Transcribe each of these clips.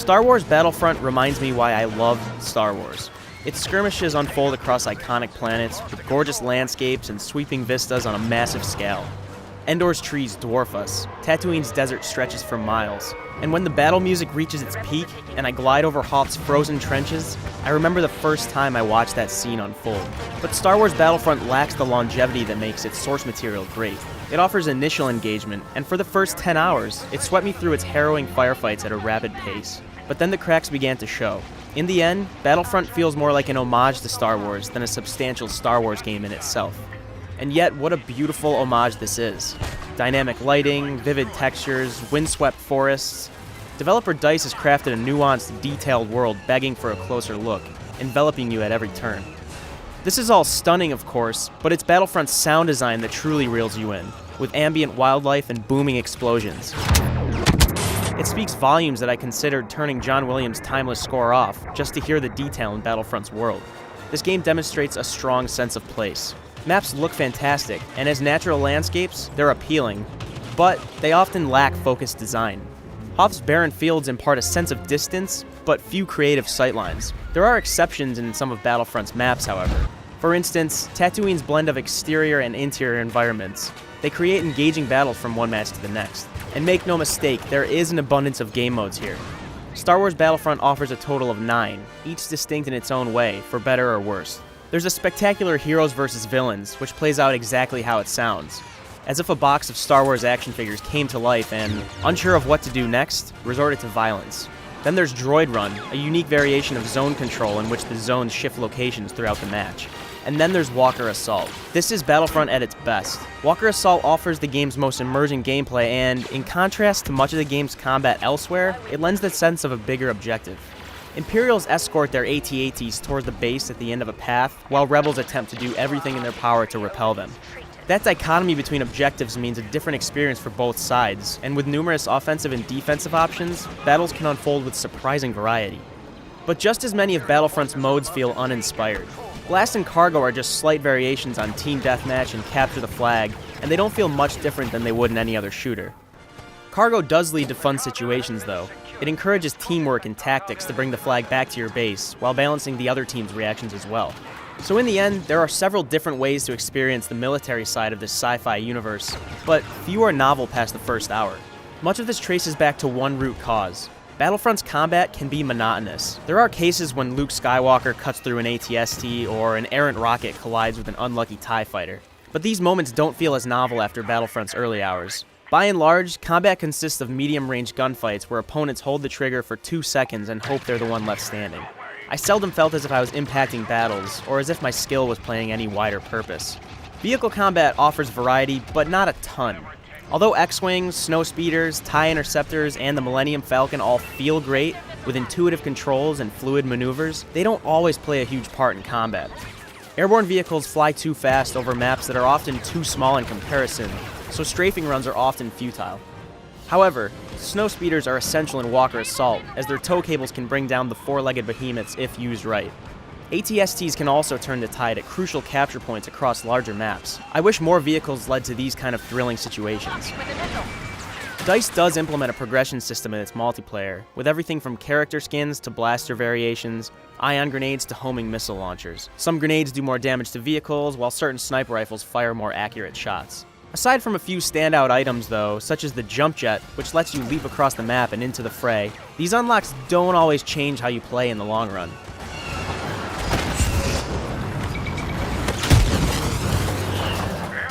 Star Wars Battlefront reminds me why I love Star Wars. Its skirmishes unfold across iconic planets with gorgeous landscapes and sweeping vistas on a massive scale. Endor's trees dwarf us, Tatooine's desert stretches for miles, and when the battle music reaches its peak and I glide over Hoth's frozen trenches, I remember the first time I watched that scene unfold. But Star Wars Battlefront lacks the longevity that makes its source material great. It offers initial engagement, and for the first 10 hours, it swept me through its harrowing firefights at a rapid pace. But then the cracks began to show. In the end, Battlefront feels more like an homage to Star Wars than a substantial Star Wars game in itself. And yet, what a beautiful homage this is. Dynamic lighting, vivid textures, windswept forests. Developer DICE has crafted a nuanced, detailed world begging for a closer look, enveloping you at every turn. This is all stunning, of course, but it's Battlefront's sound design that truly reels you in, with ambient wildlife and booming explosions. It speaks volumes that I considered turning John Williams' timeless score off just to hear the detail in Battlefront's world. This game demonstrates a strong sense of place. Maps look fantastic, and as natural landscapes, they're appealing, but they often lack focused design. Hoth's barren fields impart a sense of distance, but few creative sightlines. There are exceptions in some of Battlefront's maps, however. For instance, Tatooine's blend of exterior and interior environments. They create engaging battles from one match to the next. And make no mistake, there is an abundance of game modes here. Star Wars Battlefront offers a total of 9, each distinct in its own way, for better or worse. There's a spectacular heroes versus villains, which plays out exactly how it sounds. As if a box of Star Wars action figures came to life and, unsure of what to do next, resorted to violence. Then there's Droid Run, a unique variation of zone control in which the zones shift locations throughout the match. And then there's Walker Assault. This is Battlefront at its best. Walker Assault offers the game's most immersive gameplay and, in contrast to much of the game's combat elsewhere, it lends the sense of a bigger objective. Imperials escort their AT-ATs towards the base at the end of a path, while Rebels attempt to do everything in their power to repel them. That dichotomy between objectives means a different experience for both sides, and with numerous offensive and defensive options, battles can unfold with surprising variety. But just as many of Battlefront's modes feel uninspired. Blast and Cargo are just slight variations on Team Deathmatch and Capture the Flag, and they don't feel much different than they would in any other shooter. Cargo does lead to fun situations, though. It encourages teamwork and tactics to bring the flag back to your base, while balancing the other team's reactions as well. So in the end, there are several different ways to experience the military side of this sci-fi universe, but few are novel past the first hour. Much of this traces back to one root cause. Battlefront's combat can be monotonous. There are cases when Luke Skywalker cuts through an AT-ST or an errant rocket collides with an unlucky TIE fighter. But these moments don't feel as novel after Battlefront's early hours. By and large, combat consists of medium-range gunfights where opponents hold the trigger for 2 seconds and hope they're the one left standing. I seldom felt as if I was impacting battles, or as if my skill was playing any wider purpose. Vehicle combat offers variety, but not a ton. Although X-Wings, Snowspeeders, TIE Interceptors, and the Millennium Falcon all feel great, with intuitive controls and fluid maneuvers, they don't always play a huge part in combat. Airborne vehicles fly too fast over maps that are often too small in comparison, so strafing runs are often futile. However, Snowspeeders are essential in Walker Assault, as their tow cables can bring down the four-legged behemoths if used right. AT-STs can also turn the tide at crucial capture points across larger maps. I wish more vehicles led to these kind of thrilling situations. DICE does implement a progression system in its multiplayer, with everything from character skins to blaster variations, ion grenades to homing missile launchers. Some grenades do more damage to vehicles, while certain sniper rifles fire more accurate shots. Aside from a few standout items though, such as the jump jet, which lets you leap across the map and into the fray, these unlocks don't always change how you play in the long run.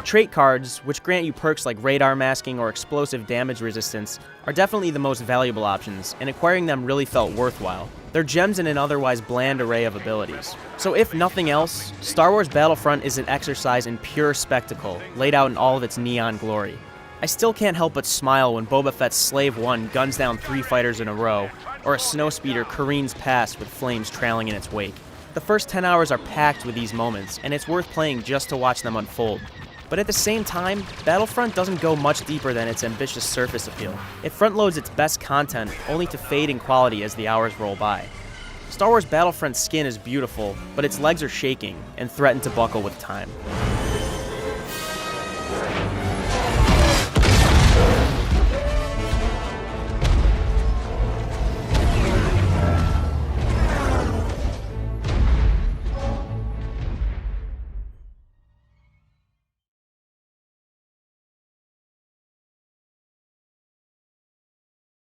Trait cards, which grant you perks like radar masking or explosive damage resistance, are definitely the most valuable options, and acquiring them really felt worthwhile. They're gems in an otherwise bland array of abilities. So if nothing else, Star Wars Battlefront is an exercise in pure spectacle, laid out in all of its neon glory. I still can't help but smile when Boba Fett's Slave 1 guns down 3 fighters in a row, or a snowspeeder careens past with flames trailing in its wake. The first 10 hours are packed with these moments, and it's worth playing just to watch them unfold. But at the same time, Battlefront doesn't go much deeper than its ambitious surface appeal. It front-loads its best content, only to fade in quality as the hours roll by. Star Wars Battlefront's skin is beautiful, but its legs are shaking and threaten to buckle with time.